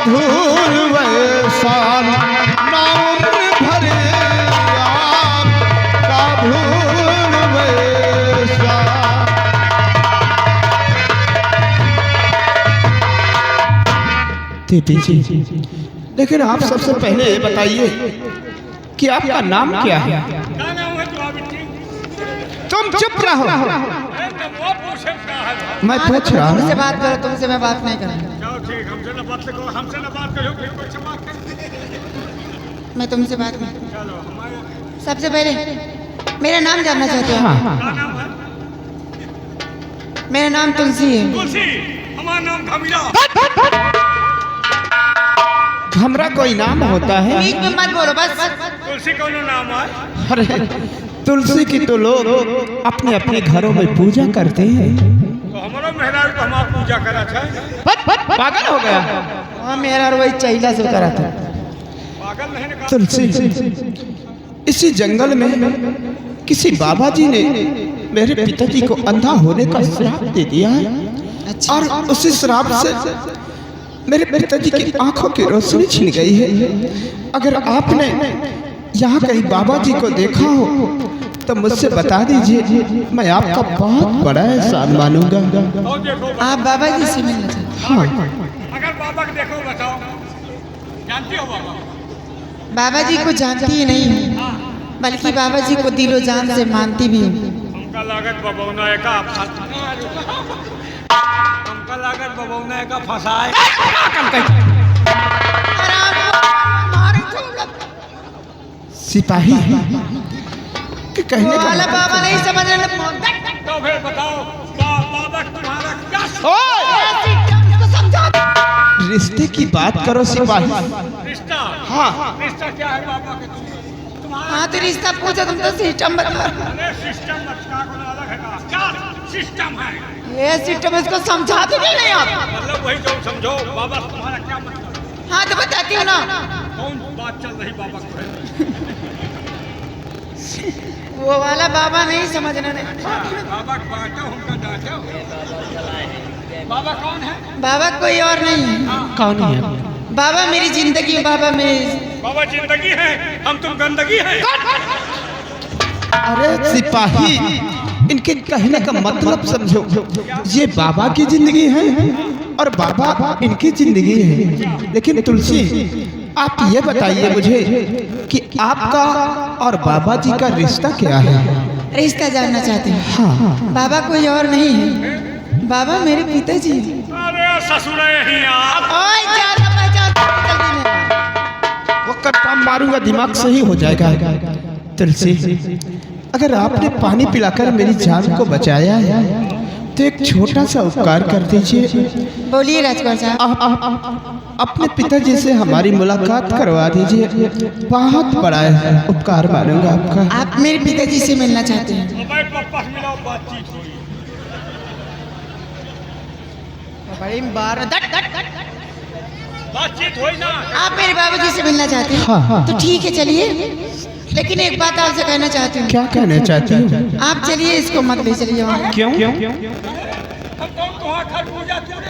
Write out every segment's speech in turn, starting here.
भूल वैसा ना उम्र भर आपका भूल वैसा। दीदी जी, लेकिन आप सबसे पहले ये बताइए कि आपका नाम क्या है? तुम चुप रहो, मैं पूछ रहा हूँ। तुमसे बात करो, तुमसे मैं बात नहीं करूँगा। मैं तुमसे बात नहीं। सबसे पहले मेरा नाम जानना चाहते हो? हाँ। मेरा नाम तुलसी है। तुलसी, हमारा नाम घमीरा। घमरा कोई नाम होता है? बीच में मत बोलो बस। तुलसी कौन नाम है? अरे तुलसी की तो लोग अपने अपने घरों में पूजा करते हैं। तो हमारा मेहरारू तो हमारा पूजा करा था। पागल हो गया? हाँ, मेरा वही चैला से करा था। पागल नहीं ना। तुलसी, इसी जंगल में किसी बाबा जी ने मेरे पिताजी को अंधा होने का श्राप दे दिया है। अच्छा। और उसी श्राप से मेरे पिताजी की आंखों की रोशनी छिन गई है। अगर आपने यहाँ कहीं बाबा जी को देखा हो तो मुझसे बता दीजिए, मैं आपका बहुत बड़ा एहसान मानूंगा। आप बाबा जी से मिलना चाहते? हाँ। अगर बाबा को देखो बताओ, जानती हो बाबा? बाबा जी को जानती ही नहीं हूँ, बल्कि बाबा जी को दिलो जान से मानती भी हूँ। हमका लागत बबौना का हमका लागत बबौना का फंसाए। सिपाही कि कहने का वाला बाबा नहीं समझ रहे। तो फिर बताओ बाबा तुम्हारा क्या? रिश्ते की बात करो सिपाही। रिश्ता? हाँ। रिश्ता क्या है बाबा के? तुम्हारा हाँ, तो रिश्ता पूछो, तुम तो सिस्टम बता। अरे सिस्टम का कोई अलग है का? क्या सिस्टम है? ये सिस्टम इसको समझाते क्यों नहीं आप? मतलब वही जो समझो। बाबा तुम्हारा क्या मतलब? हाँ, तो बताती हूँ ना। कौन बात चल रही बाबा को है? वो वाला बाबा नहीं समझना नहीं। बाबा को बांटो, हमका डांटो। बाबा कौन है? बाबा कोई और नहीं है। कौन है? बाबा मेरी जिंदगी, बाबा मेरी। बाबा जिंदगी है, हम तुम गंदगी है। अरे सिपाही, इनके कहने का मतलब समझो। ये बाबा की जिंदगी है और बाबा इनकी जिंदगी है। लेकिन तुलसी, आप ये बताइए मुझे कि आपका और बाबा जी का रिश्ता क्या है? रिश्ता जानना चाहते हैं? हाँ। बाबा कोई और नहीं है, बाबा मेरे पिताजी। अरे ससुर यही आप। ओए, जाना पहचान जल्दी में। वो कट्टा मारूंगा, दिमाग सही हो जाएगा। तुलसी, अगर आपने पानी पिलाकर मेरी जान को बचाया है तो एक छोटा सा उपकार कर दीजिए। बोलिए राजकुमार साहब। आप अपने पिताजी से हमारी मुलाकात करवा दीजिए। बहुत बड़ा उपकार मानूंगा आपका। आप मेरे पिताजी से मिलना चाहते हैं? मोबाइल पर पास मिलाओ, बातचीत हुई। बड़ी बार बातचीत हुई ना। आप मेरे बाबूजी से मिलना चाहते हैं? हाँ। तो ठीक है, चलिए। लेकिन एक बात आपसे कहना चाहती हूँ। क्या कहना चाहती हूँ? आप चलिए, इसको मत ले चलिए वहाँ। क्यों? हम कौन तुम्हारा घर पूजा क्यों?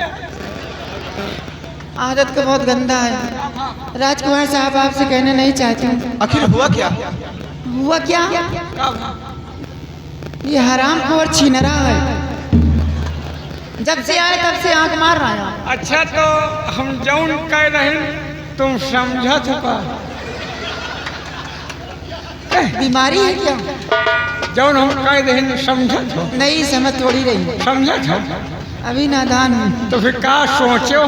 आदत का बहुत गंदा है। राजकुमार साहब, आपसे कहना नहीं चाहती हूँ। आखिर हुआ क्या? हुआ क्या? ये हराम खोर छीन रहा है। जब से आए तब से आंख मार रहा है। अच्छा, तो हम जौन कह रहे तुम समझा चुका? बीमारी है क्या? जौन हम कह रहे समझा छो? नहीं, समझ थोड़ी रही। समझा छो? अभी नादान हूँ। तो फिर क्या सोचे हो?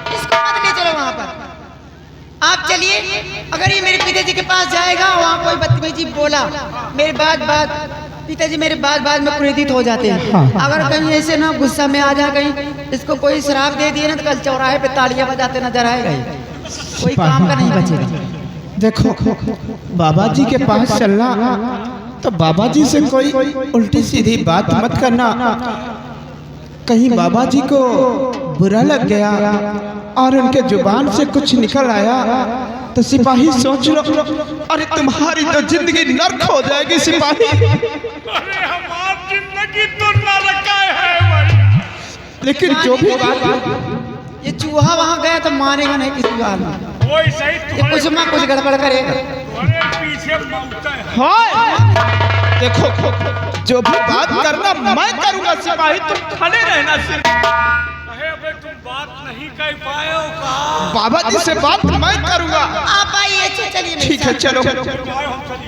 इसको मत ले चलो वहाँ पर। आप चलिए। अगर ये मेरे पिताजी के पास जाएगा, वहाँ कोई बदतमीजी बोला, मेरे बाद पिताजी मेरे बाद में क्रोधित हो जाते हैं। अगर कहीं ऐसे ना गुस्सा में आ जा, कहीं इसको कोई शराब दे दिए ना, तो कल चौराहे पे तालियां बजाते नजर आएगा। कोई काम का नहीं बचेगा। देखो, बाबा जी के पास चलना तो बाबा जी से कोई उल्टी सीधी बात मत करना। कहीं बाबा जी को बुरा लग गया और उनके जुबान से कुछ निकल आया तो तो सिपाही सोच लो, अरे तुम्हारी तो जिंदगी नर्क हो जाएगी सिपाही। अरे हमारी जिंदगी तो नरक है भैया। लेकिन जो भी बात, ये चूहा वहाँ गया तो मारेगा नहीं किसी को आदमी। वही सही ये कुछ ना कुछ गड़बड़ करेगा। तुम्हारे पीछे मौतें हैं। हाँ देखो, जो भी बात करना मैं करूंगा सिपाही, तुम खड़े रहना सिर्फ। अरे अबे तुम बात नहीं कह पाए हो का? बाबा जी से बात मैं करूंगा। आप आइए, चलिए मेरे ठीक है, साथ। चलो। आओ हम चलिए।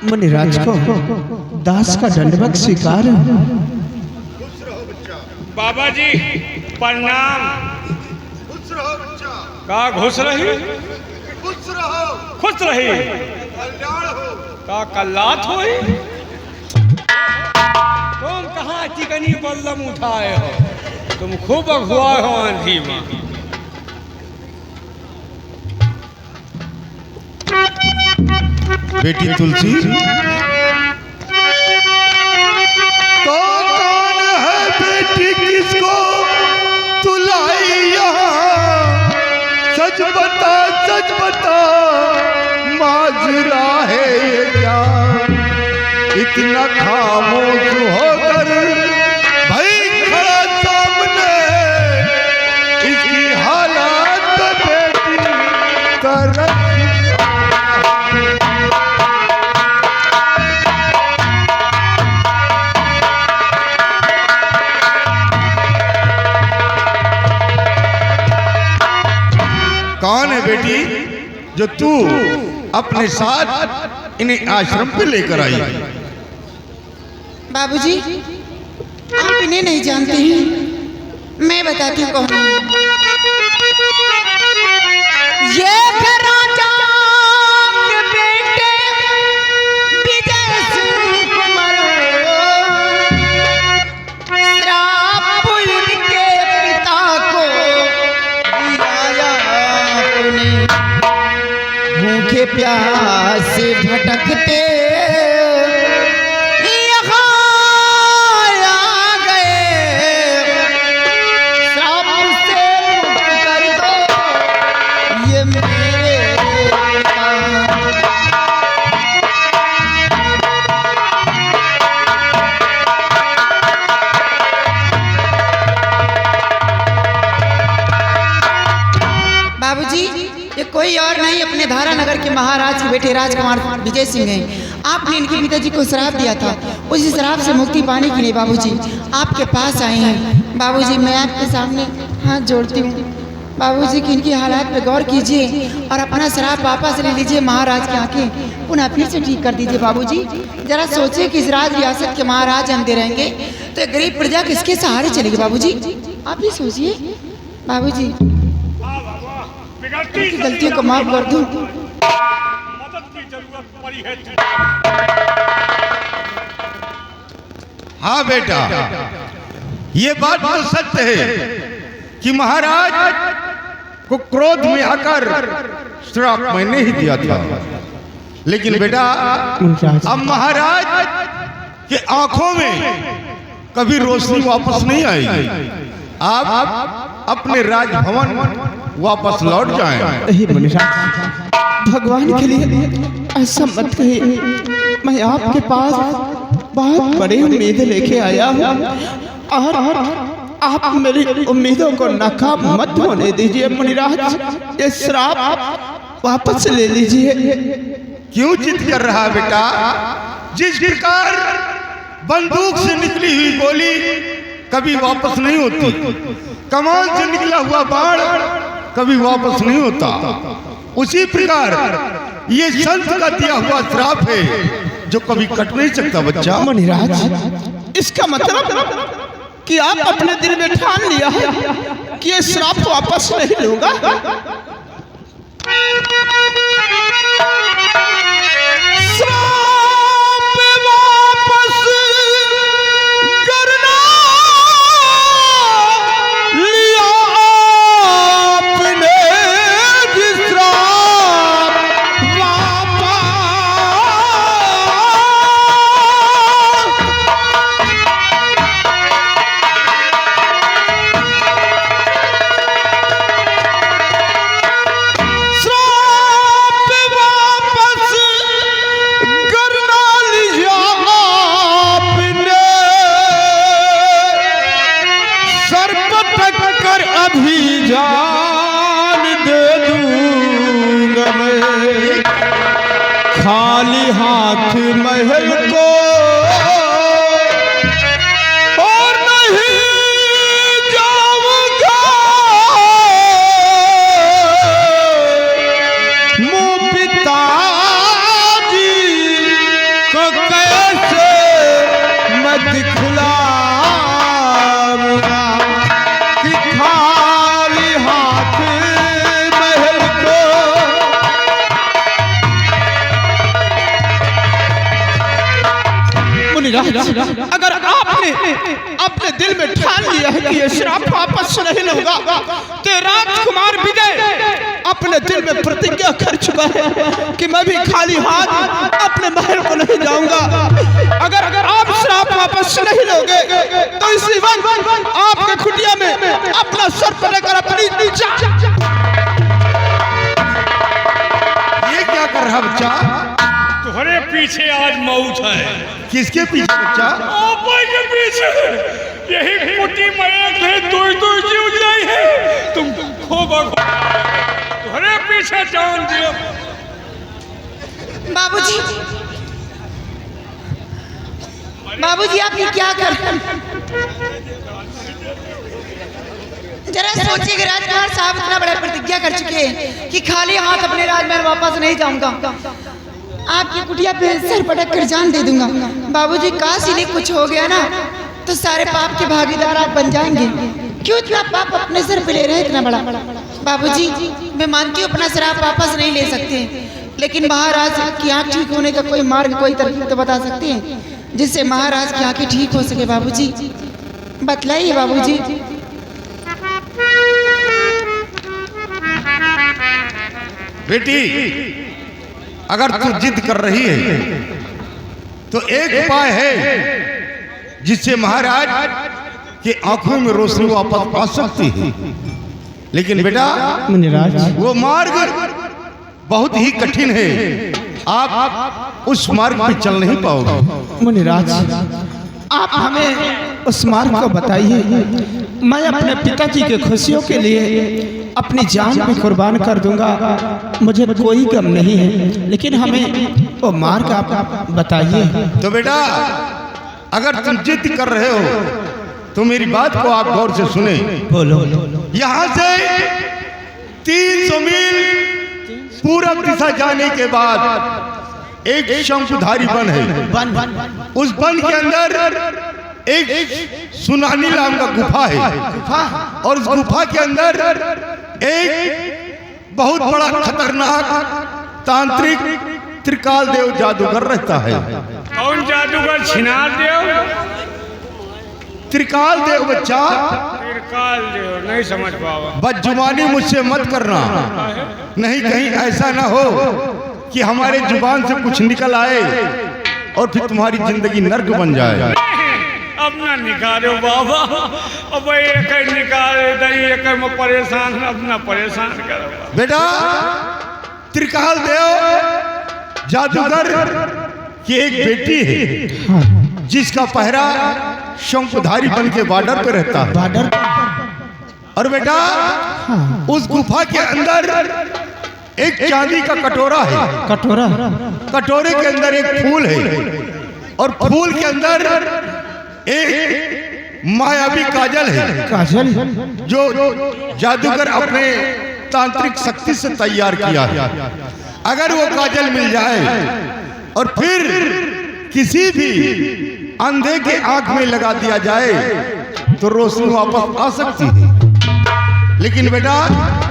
मुनिराज को दास का दंडवत स्वीकार है। बाबा जी प्रणाम। खुश रहो बच्चा, का घुस रही? खुश रहो, खुश रही कल्याण हो। का कल्लात होई? तुम कहाँ चिकनी बल्लम उठाए हो? तुम खूब अगुआ हो आंधी में। बेटी तुलसी, तो कौन है बेटी, किसको तुलाई यहाँ? सच बता माजरा है ये क्या? इतना खामोश होकर भाई खड़ा सामने, इसकी हालात बेटी कर। कौन है बेटी जो तू अपने साथ इन्हें आश्रम पे लेकर आई? बाबूजी, आप इन्हें नहीं जानते हैं, मैं बताती हूँ कौन है। ये राजा के बेटे विजय सिंह कुंवर, श्राप इनके पिता को दिया आपने। भूखे प्यासे भटकते कोई और नहीं, अपने धारा नगर के महाराज के बेटे राजकुमार विजय सिंह हैं। आपने इनके पिताजी को श्राप दिया था, उसी श्राप से मुक्ति पाने के लिए बाबूजी आपके पास आए हैं। बाबूजी, मैं आपके सामने हाथ जोड़ती हूँ बाबूजी कि इनकी हालात पे गौर कीजिए और अपना श्राप वापस ले लीजिए। महाराज की आंखें पुनः फिर से ठीक कर दीजिए। बाबूजी जरा सोचिए कि इस राज रियासत के महाराज अंधे रहेंगे तो गरीब प्रजा किसके सहारे चलेगी? बाबूजी आप ही सोचिए। बाबूजी की गलतियों को माफ कर दूं। मदद की जरूरत पड़ी है तुझे। हाँ बेटा, ये बात तो सत्य है कि महाराज को क्रोध में आकर श्राप मैंने ही दिया था, लेकिन बेटा अब महाराज के आंखों में कभी रोशनी वापस नहीं आएगी। आप अपने राजभवन वापस लौट जाएं। भगवान के लिए ऐसा मत कहिए, मैं आपके पास बहुत बड़ी उम्मीद लेके आया हूँ और आप मेरी उम्मीदों को नाकाम मत होने दीजिए मुनिराज। ये श्राप वापस ले लीजिए। क्यों जिद कर रहा है बेटा? जिस प्रकार बंदूक से निकली हुई गोली कभी वापस नहीं होती, कमान से निकला हुआ बाण कभी वापस नहीं होता, उसी प्रकार ये संत का दिया हुआ श्राप है जो कभी कट नहीं सकता बच्चा। मुनिराज, इसका मतलब कि आप अपने दिल में ठान लिया है कि ये श्राप वापस नहीं लूंगा। खाली हाथ महल को और नहीं जाऊंगा, मुँह पिताजी को कैसे मैं दिखलाऊंगा कि खाली हाथ महल को। अगर आपने अपने दिल में ठान लिया है कि ये श्राप वापस नहीं लूंगा, तो राजकुमार विजय अपने दिल में प्रतिज्ञा कर चुका है कि मैं भी खाली हाथ अपने महल को नहीं जाऊंगा। अगर आप श्राप वापस नहीं लोगे तो इसी वक्त आपके खुटिया में अपना सर पकड़कर अपनी ये क्या कर रहा बच्चा? तुम्हारे पीछे आज मौत है। किसके पीछे बच्चा? आपा के पीछे। यही कुटी मैया थे, दो जीव जाई है। तुम खो बखो तुम्हारे पीछे जान दियो। बाबूजी, बाबूजी आप ये क्या कर रहे हैं? जरा सोचिए, राजकुमार साहब इतना बड़ा प्रतिज्ञा कर चुके हैं कि खाली हाथ अपने राजमहल वापस नहीं जाऊंगा, आपकी कुटिया पे सर पटक कर जान दे दूंगा। बाबूजी, काश इन्हें कुछ हो गया ना तो सारे पाप के भागीदार आप बन जाएंगे। क्यों इतना पाप अपने सर पे ले रहे हैं इतना बड़ा? बाबूजी, मैं मानती हूँ अपना श्राप वापस नहीं ले सकते, लेकिन महाराज की आँख ठीक होने का कोई मार्ग, कोई तरकीब तो बता सकते हैं जिससे महाराज की आँखें ठीक हो सके। बाबूजी बतलाइए बाबूजी। बेटी, अगर तू जिद कर रही है तो एक उपाय है जिससे महाराज की आंखों में रोशनी वापस आ सकती है, लेकिन बेटा वो मार्ग बहुत ही कठिन है, आप उस मार्ग पे चल नहीं पाओगे। मुनिराज, आप हमें उस मार्ग को बताइए। मैं अपने पिताजी के खुशियों के लिए अपनी जान भी कुर्बान कर दूंगा, मुझे कोई गम नहीं है, लेकिन हमें वो मार्ग आप बताइए। तो बेटा, अगर तुम जिद कर रहे हो तो मेरी बात को आप गौर से सुने। बोलो। यहाँ से 300 मील पूरब दिशा जाने के बाद एक शंखधारी वन है। उस वन के अंदर एक सुनानी नाम का गुफा है, और उस गुफा के अंदर एक बहुत बड़ा खतरनाक तांत्रिक त्रिकाल देव जादूगर रहता है। कौन जादूगर? छिनार देव? त्रिकाल देव बच्चा। त्रिकाल देव नहीं समझ पावा। बदजुबानी मुझसे मत करना, नहीं कहीं ऐसा ना हो कि हमारे जुबान से कुछ निकल आए और फिर तुम्हारी जिंदगी नर्क बन जाए। अब ना निकालो बाबा, अब एक निकाले दही, एक में परेशान, अब ना परेशान करो बेटा। त्रिकाल देव जादूगर की एक बेटी है जिसका पहरा शंकुधारी बन के बॉर्डर पे रहता है। बॉर्डर और बेटा उस गुफा के अंदर एक चांदी का कटोरा है। कटोरा, कटोरे के अंदर एक फूल है और फूल के अंदर एक मायावी काजल है। काजल जो जादूगर अपने तांत्रिक शक्ति से तैयार किया है। अगर वो काजल मिल जाए और फिर किसी भी अंधे के आंख में लगा दिया जाए तो रोशनी वापस आ सकती है। लेकिन बेटा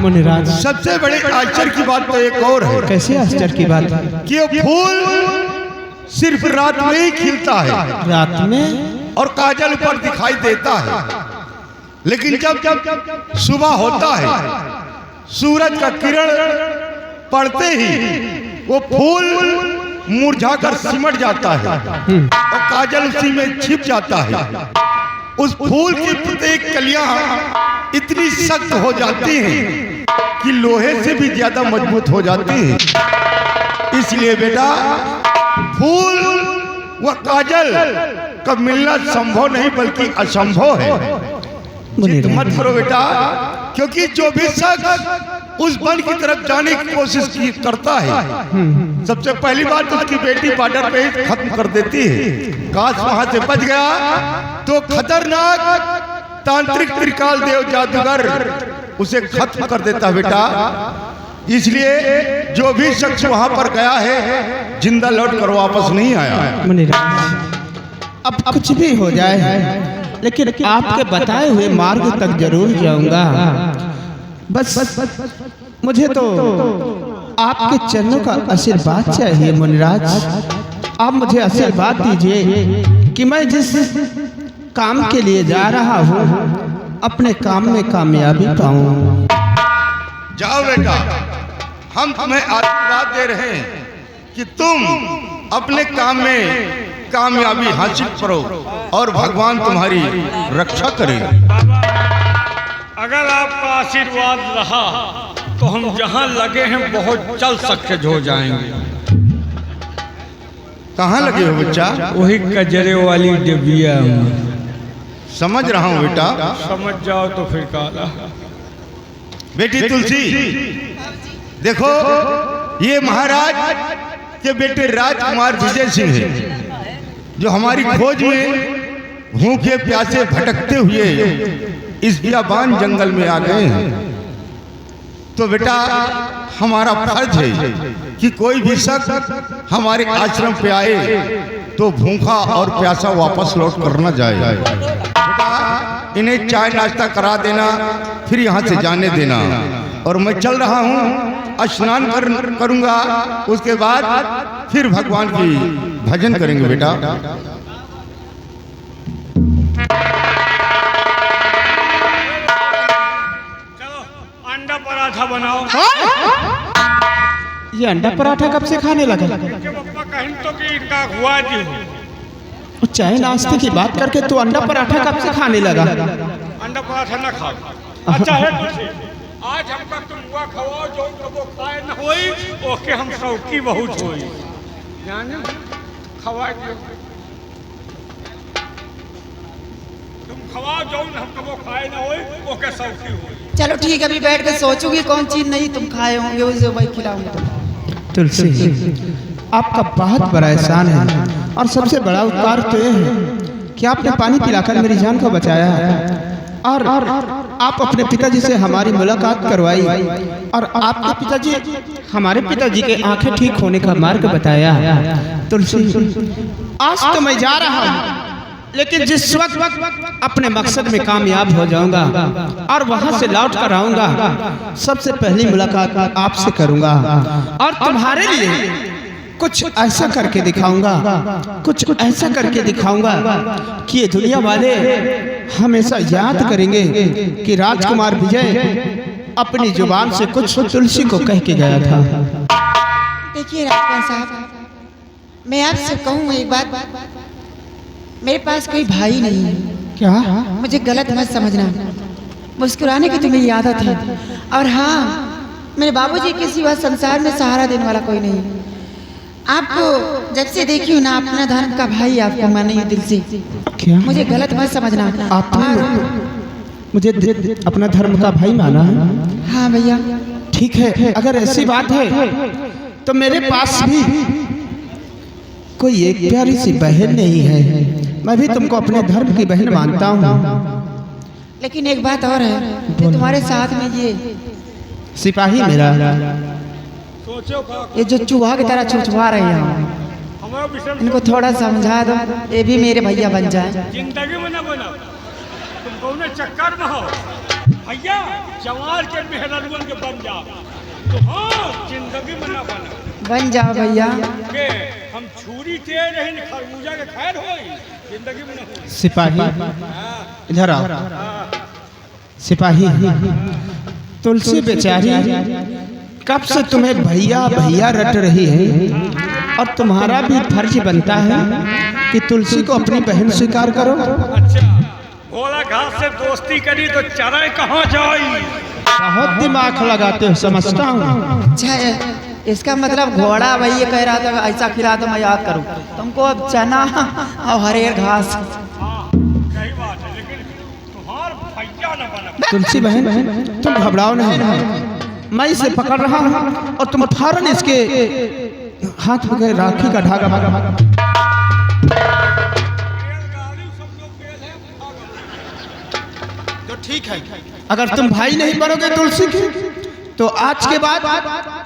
मुनिराज, सबसे बड़े आश्चर्य की बात तो एक और है। कैसे आश्चर्य की बात कि वो फूल सिर्फ रात में ही खिलता है, रात में, और काजल ऊपर दिखाई देता है। लेकिन जब सुबह होता है, सूरज का किरण पड़ते ही वो फूल मुरझाकर सिमट जाता है और काजल उसी में छिप जाता है। उस फूल की प्रत्येक कलियां इतनी सख्त हो जाती हैं कि लोहे से भी ज्यादा मजबूत हो जाती हैं। इसलिए बेटा फूल व काजल का मिलना संभव नहीं बल्कि असंभव है। जिद मत करो बेटा, क्योंकि जो भी शख्स उस वन की तरफ जाने की कोशिश करता है, सबसे पहली बात उसकी बेटी बॉर्डर पे ही खत्म कर देती है। काश वहां से बच गया तो खतरनाक तांत्रिक त्रिकाल देव जादूगर उसे खत्म कर देता बेटा। इसलिए जो भी शख्स वहां पर गया है जिंदा लौट कर वापस नहीं आया। मुनिराज, अब कुछ भी हो जाए लेकिन आपके बताए हुए मार्ग तक जरूर जाऊंगा। बस मुझे तो आपके चरणों का आशीर्वाद चाहिए मुनिराज। आप मुझे आशीर्वाद दीजिए कि मैं जिस काम के लिए जा रहा हूँ अपने काम में कामयाबी पाऊँ। जाओ बेटा, हम तुम्हें आशीर्वाद दे रहे हैं कि तुम अपने काम में कामयाबी हासिल करो और भगवान तुम्हारी रक्षा करे। अगर आपका आशीर्वाद रहा तो हम जहाँ लगे हैं बहुत जल्द सक्सेस हो जाएंगे। कहाँ लगे हो बच्चा? वही कजरे वाली डिबिया समझ रहा हूँ बेटा। समझ जाओ तो फिर काला। बेटी तुलसी, देखो ये महाराज के बेटे राजकुमार विजय सिंह है, जो हमारी खोज में भूखे प्यासे भटकते हुए इस बियाबान जंगल में आ गए हैं। तो बेटा हमारा फर्ज है कि कोई भी शख्स हमारे आश्रम पे आए तो भूखा और प्यासा वापस लौट कर न जाए। बेटा इन्हें चाय नाश्ता करा देना, फिर यहाँ से जाने देना। और मैं चल रहा हूँ, स्नान करूँगा, उसके बाद फिर भगवान की भजन करेंगे बेटा। चलो अंडा पराठा बनाओ। ये अंडा पराठा कब से खाने लगा? पप्पा कहीं तो कि इनका हुआ जी हो। चाय नाश्ते की बात करके तू अंडा पराठा कब से खाने लगा? अंडा पराठा ना खाओ। अच्छा है तुलसी, आज हमका तुम हुआ खवाओ जो कबो खाए न होई, ओके हम शौकी बहुत होई। जाने खवा दियो, तुम खवाओ जो हम कबो खाए न होई, ओके शौकी होई। चलो ठीक है, अभी बैठ के सोचूंगी कौन चीज नहीं तुम खाए होंगे उसे वही खिलाऊंगी। तुलसी, आपका बहुत बड़ा एहसान है और सबसे बड़ा उपकार तो ये है कि आपने पानी पिलाकर मेरी जान को बचाया और आप अपने पिताजी से हमारी मुलाकात करवाई और आपके पिताजी हमारे पिताजी के आंखें ठीक होने का मार्ग बताया। तुलसी, आज तो मैं जा रहा हूँ, लेकिन जिस वक्त अपने मकसद में कामयाब हो जाऊंगा और वहां से लौट कर आऊंगा, सबसे पहली मुलाकात आपसे करूंगा और तुम्हारे लिए कुछ ऐसा करके दिखाऊंगा, कुछ ऐसा करके दिखाऊंगा कि ये दुनिया वाले हमेशा याद करेंगे कि राजकुमार विजय अपनी जुबान से कुछ तुलसी को कह के गया था। देखिए राजकुमार साहब, मैं आपसे कहूँ एक बात, मेरे पास कोई भाई नहीं है। क्या? मुझे गलत मत समझना, मुस्कुराने की तुम्हें आदत है। और हाँ, मेरे बाबूजी के सिवा संसार में सहारा देने वाला कोई नहीं। आपको जब से देखी हूँ ना, अपना धर्म का भाई आपको माने हूँ दिल से। क्या मुझे गलत मत समझना। आपने मुझे अपना धर्म का भाई माना है? हाँ भैया। ठीक है, अगर ऐसी बात है तो मेरे पास भी कोई एक प्यारी सी बहन नहीं है। मैं भी तुमको अपने धर्म की बहन मानता हूँ। लेकिन एक बात और है कि तुम्हारे साथ में ये सिपाही मेरा, सोचो ये जो चूहा की तरह छुछुआ रहे हैं, हमारा विषय इनको थोड़ा समझा दो, ये भी मेरे भैया बन जाए। जिंदगी में न बना, तुम कौन चक्कर में हो भैया, जवार के मेहररुअन के बन जा। तो हाँ, जिंदगी में न बना बन जाओ भैया। के हम छुरी तेज रही खरबूजा के खैर होई, जिंदगी में न हो। सिपाही इधर आओ। सिपाही, तुलसी बेचारी कब से तुम्हें भैया भैया रट रही है, और तुम्हारा भी फर्ज बनता है कि तुलसी को अपनी बहन स्वीकार करो। अच्छा, घोड़ा घास से दोस्ती करी तो चराई कहाँ जाई? बहुत दिमाग लगाते हो, समझता हूँ। अच्छा, इसका मतलब घोड़ा भैया कह रहा था ऐसा खिला तो मैं याद करूँ तुमको, अब चना और हरेर घास। हाँ, सही बात है, लेकिन तुम्हार भैया न बना। तुलसी बहन, तुम घबराओ नहीं, मैं इसे पकड़ रहा हूँ और तुम फौरन इसके हाथ में राखी का धागा तो ठीक है। अगर तुम भाई नहीं बनोगे तुलसी के, तो आज के बाद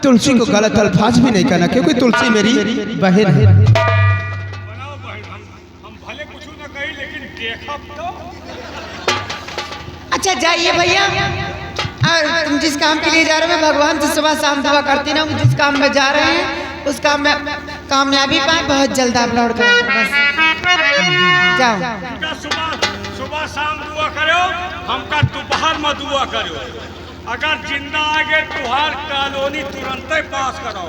तुलसी को गलत अल्फाज भी नहीं कहना, क्योंकि तुलसी मेरी बहन है। बनाओ बहन, हम भले कुछ न कही, लेकिन देखा तो। अच्छा जाइए भैया, और तुम जिस काम के लिए जा रहे हो, भगवान से सुबह शाम दुआ करती ना, जिस काम में जा रहे हैं उस काम में कामयाबी पाए, बहुत जल्द आप लौट कर बस जाओ। उनका सुबह शाम दुआ करो, हमका दोपहर में दुआ करो। अगर जिंदा आगे तुहार कॉलोनी तुरंत ही पास करो।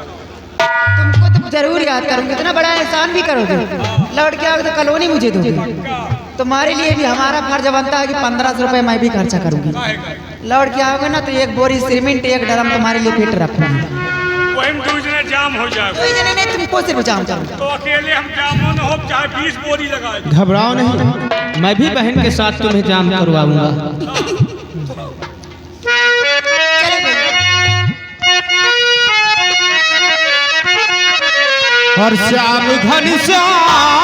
तुमको तो जरूर याद करूंगी, इतना बड़ा एहसान भी करोगे, लौट के आओगे तो कॉलोनी मुझे दोगे। तुम्हारे लिए भी हमारा फर्ज बनता है कि 1500 रुपए मैं भी खर्चा करूंगी। लौट के आओगे ना तो एक बोरी सीमेंट, एक ड्रम तुम्हारे लिए फिट रखूंगी। वही दो जने जाम हो जाए, कोई जने नहीं, तुमको सिर्फ जाम करूंगा। तो अकेले हम जामो न हो, चाहे 20 बोरी लगाए। घबराओ नहीं, मैं भी बहन के साथ तुम्हें जाम करवाऊंगा। चलो भैया। और श्याम घनश्याम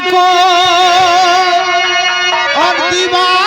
को और दीवार